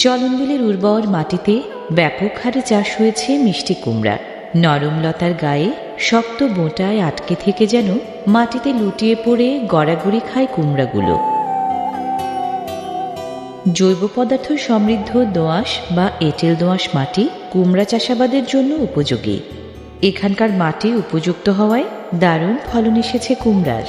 চলনবিলের উর্বর মাটিতে ব্যাপক হারে চাষ হয়েছে মিষ্টি কুমড়া। নরম লতার গায়ে শক্ত বোঁটায় আটকে থেকে যেন মাটিতে লুটিয়ে পড়ে গড়াগড়ি খায় কুমড়াগুলো। জৈব পদার্থ সমৃদ্ধ দোআঁশ বা এঁটেল দোআঁশ মাটি কুমড়া চাষাবাদের জন্য উপযোগী। এখানকার মাটি উপযুক্ত হওয়ায় দারুণ ফলন এসেছে কুমড়ার।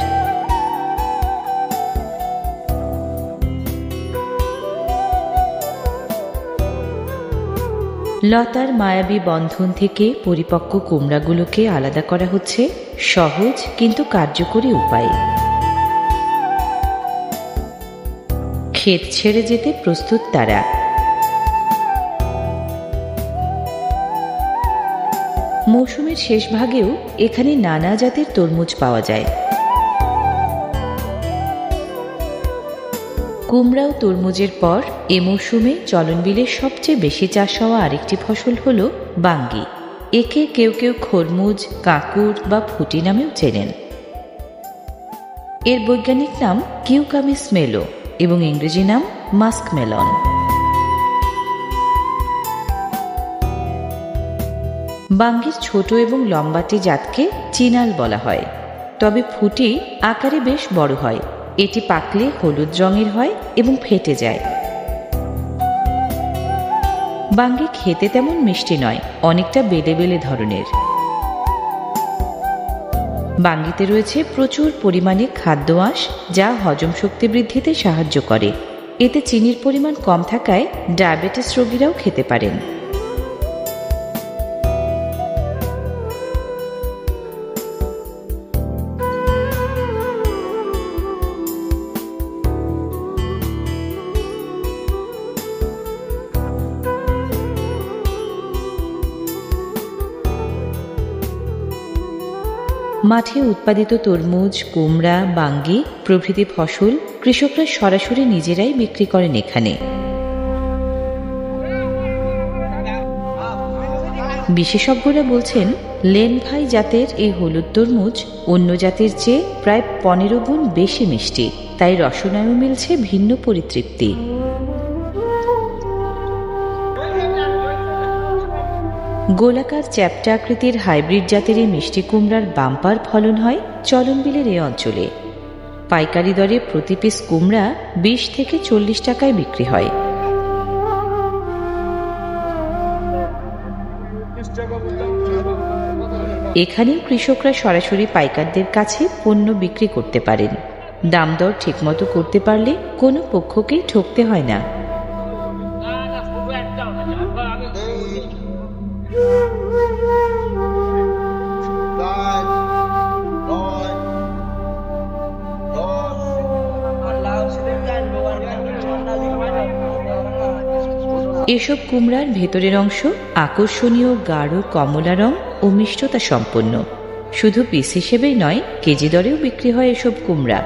লতার মায়াবী বন্ধন থেকে পরিপক্ক কুমড়াগুলোকে আলাদা করা হচ্ছে সহজ কিন্তু কার্যকরী উপায়ে। ক্ষেত ছেড়ে যেতে প্রস্তুত তারা। মৌসুমের শেষ ভাগেও এখানে নানা জাতের তরমুজ পাওয়া যায়। কুমড়া ও তরমুজের পর এ মৌসুমে চলনবিলের সবচেয়ে বেশি চাষ হওয়া আরেকটি ফসল হল বাঙ্গি। একে কেউ কেউ খরমুজ, কাঁকুর বা ফুটি নামেও চেনেন। এর বৈজ্ঞানিক নাম কিউকামিস মেলো এবং ইংরেজি নাম মাস্কমেলন। বাঙ্গির ছোট এবং লম্বাটে জাতকে চিনাল বলা হয়, তবে ফুটি আকারে বেশ বড় হয়। এটি পাকলে হলুদ রঙের হয় এবং ফেটে যায়। বাঙ্গি খেতে তেমন মিষ্টি নয়, অনেকটা বেলে বেলে ধরনের। বাঙ্গিতে রয়েছে প্রচুর পরিমাণে খাদ্য আঁশ, যা হজম শক্তি বৃদ্ধিতে সাহায্য করে। এতে চিনির পরিমাণ কম থাকায় ডায়াবেটিস রোগীরাও খেতে পারেন। মাঠে উৎপাদিত তরমুজ, কুমড়া, বাঙ্গি প্রভৃতি ফসল কৃষকরা সরাসরি নিজেরাই বিক্রি করেন এখানে। বিশেষজ্ঞরা বলছেন, লেনভাই জাতের এই হলুদ তরমুজ অন্য জাতের চেয়ে প্রায় 15 গুণ বেশি মিষ্টি, তাই রসনায়ও মিলছে ভিন্ন পরিতৃপ্তি। গোলাকার চ্যাপ্টা আকৃতির হাইব্রিড জাতের এই মিষ্টি কুমড়ার বাম্পার ফলন হয় চলনবিলের এ অঞ্চলে। পাইকারি দরে প্রতি পিস কুমড়া 20 থেকে 40 টাকায় বিক্রি হয়। এখানেও কৃষকরা সরাসরি পাইকারদের কাছে পণ্য বিক্রি করতে পারেন। দাম দর ঠিকমতো করতে পারলে কোনো পক্ষকেই ঠকতে হয় না। এসব কুমড়ার ভেতরের অংশ আকর্ষণীয় গাঢ় কমলা রং ও মিষ্টতা সম্পন্ন। শুধু পিস হিসেবেই নয়, কেজি দরেও বিক্রি হয় এসব কুমড়া।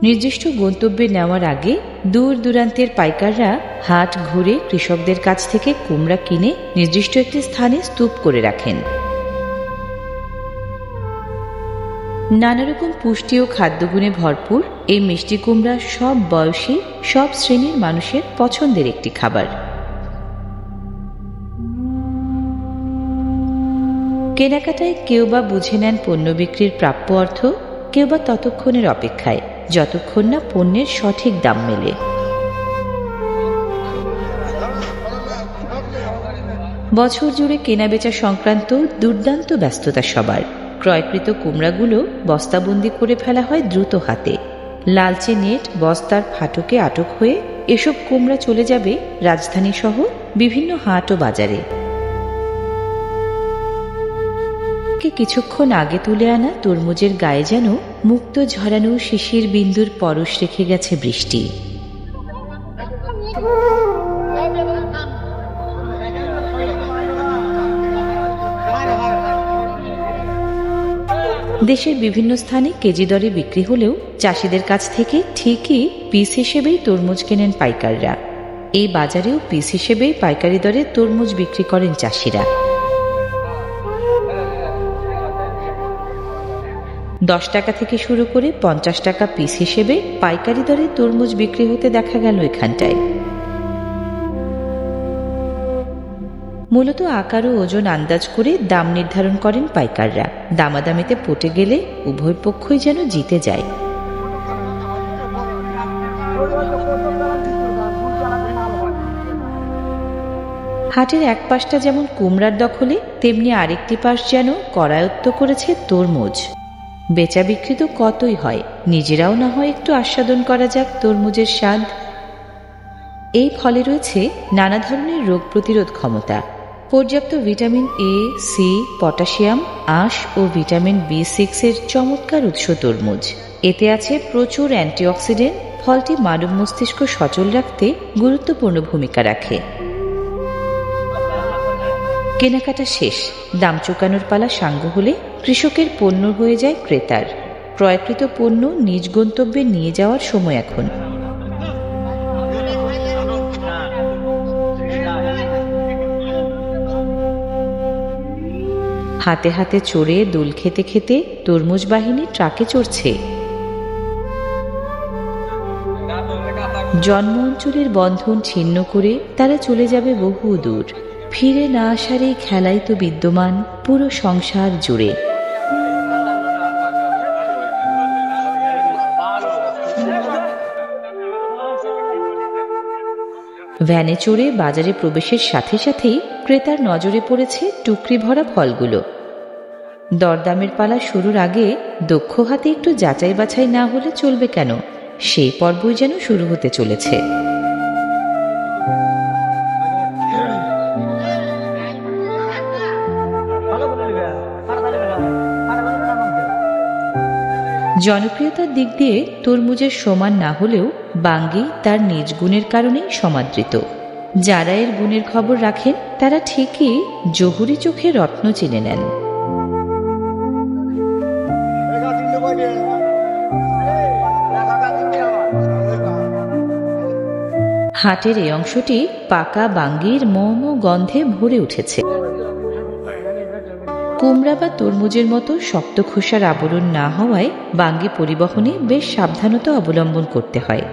নির্দিষ্ট গন্তব্যে নেওয়ার আগে দূর দূরান্তের পাইকাররা হাট ঘুরে কৃষকদের কাছ থেকে কুমড়া কিনে নির্দিষ্ট একটি স্থানে স্তূপ করে রাখেন। নানারকম পুষ্টি ও খাদ্যগুণে ভরপুর এই মিষ্টি কুমড়া সব বয়সী, সব শ্রেণীর মানুষের পছন্দের একটি খাবার। কেনাকাটায় কেউ বা বুঝে নেন পণ্য বিক্রির প্রাপ্য অর্থ, কেউ বা ততক্ষণের অপেক্ষায়, যতক্ষণ না পণ্যের সঠিক দাম মেলে। বছর জুড়ে কেনাবেচা সংক্রান্ত দুর্দান্ত ব্যস্ততা সবার। ক্রয়কৃত কুমড়াগুলো বস্তাবন্দি করে ফেলা হয় দ্রুত হাতে। লালচে নেট বস্তার ফাটকে আটক হয়ে এসব কুমড়া চলে যাবে রাজধানী সহ বিভিন্ন হাট ও বাজারে। কিছুক্ষণ আগে তুলে আনা তরমুজের গায়ে যেন মুক্ত ঝরানো শিশির বিন্দুর পরশ রেখে গেছে বৃষ্টি। দেশের বিভিন্ন স্থানে কেজি দরে বিক্রি হলেও চাষিদের কাছ থেকে ঠিকই পিস হিসেবেই তরমুজ কেনেন পাইকাররা। এই বাজারেও পিস হিসেবেই পাইকারি দরে তরমুজ বিক্রি করেন চাষিরা। 10 টাকা থেকে শুরু করে 50 টাকা পিস হিসেবে পাইকারি দরে তরমুজ বিক্রি হতে দেখা গেল এখানটায়। মূলত আকার ও ওজন আন্দাজ করে দাম নির্ধারণ করেন পাইকাররা। দামাদামিতে পটে গেলে উভয় পক্ষই যেন জিতে যায়। হাটের এক পাশটা যেমন কুমড়ার দখলে, তেমনি আরেকটি পাশ যেন করায়ত্ত করেছে তরমুজ। বেচা বিক্রি তো কতই হয়, নিজেরাও না হয় একটু আস্বাদন করা যাক তরমুজের স্বাদ। এই ফলে রয়েছে নানা ধরনের রোগ প্রতিরোধ ক্ষমতা, পর্যাপ্ত ভিটামিন এ, সি, পটাশিয়াম, আঁশ ও ভিটামিন B6 এর চমৎকার উৎস তরমুজ। এতে আছে প্রচুর অ্যান্টিঅক্সিডেন্ট। ফলটি মানব মস্তিষ্ক সচল রাখতে গুরুত্বপূর্ণ ভূমিকা রাখে। কেনাকাটা শেষ, দাম চুকানোর পালা সাঙ্গ হলে কৃষকের পণ্য হয়ে যায় ক্রেতার। ক্রয়কৃত পণ্য নিজ গন্তব্যে নিয়ে যাওয়ার সময় এখন। হাতে হাতে চড়ে দোল খেতে খেতে তরমুজ বাহিনী ট্রাকে চড়ছে। জন্ম অঞ্চলের বন্ধন ছিন্ন করে তারা চলে যাবে বহু দূর। ফিরে না আসার এই খেলাই তো বিদ্যমান পুরো সংসার জুড়ে। ভ্যানে চড়ে বাজারে প্রবেশের সাথে সাথেই ক্রেতার নজরে পড়েছে টুকরি ভরা ফলগুলো। দরদামের পালা শুরুর আগে দক্ষ হাতে একটু যাচাই বাছাই না হলে চলবে কেন, সেই পর্বই যেন শুরু হতে চলেছে। জনপ্রিয়তার দিক দিয়ে তরমুজের সমান না হলেও বাঙ্গি তার নিজ গুণের কারণেই সমাদৃত। যারা এর গুণের খবর রাখেন তারা ঠিকই জহুরি চোখে রত্ন চিনে নেন। হাটের এই অংশটি পাকা বাঙ্গির মম গন্ধে ভরে উঠেছে। কুমড়া বা তরমুজের মতো শক্ত খোসার আবরণ না হওয়ায় বাঙ্গি পরিবহনে বেশ সাবধানতা অবলম্বন করতে হয়।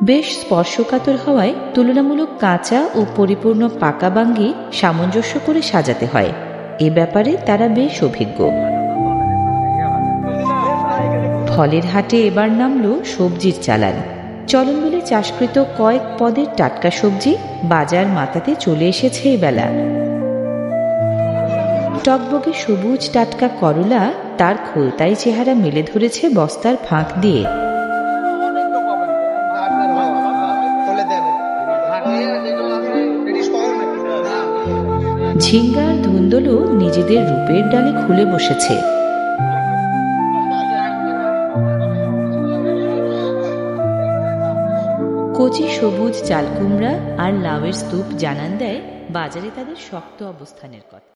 বেশ স্পর্শকাতর হওয়ায় তুলনামূলক কাঁচা ও পরিপূর্ণ পাকা বাঙ্গি সামঞ্জস্য করে সাজাতে হয়। এ ব্যাপারে তারা বেশ অভিজ্ঞ। ফলের হাটে এবার নামলো সবজির চালান। চলন বলে চাষকৃত কয়েক পদের টাটকা সবজি বাজার মাতাতে চলে এসেছে এবেলা। টকবগে সবুজ টাটকা করলা তার খোলতাই চেহারা মেলে ধরেছে বস্তার ফাঁক দিয়ে। ঝিঙ্গার ধুন্দলও নিজেদের রূপের ডালে খুলে বসেছে। কচি সবুজ চাল কুমড়া আর লাউয়ের স্তূপ জানান দেয় বাজারে তাদের শক্ত অবস্থানের কথা।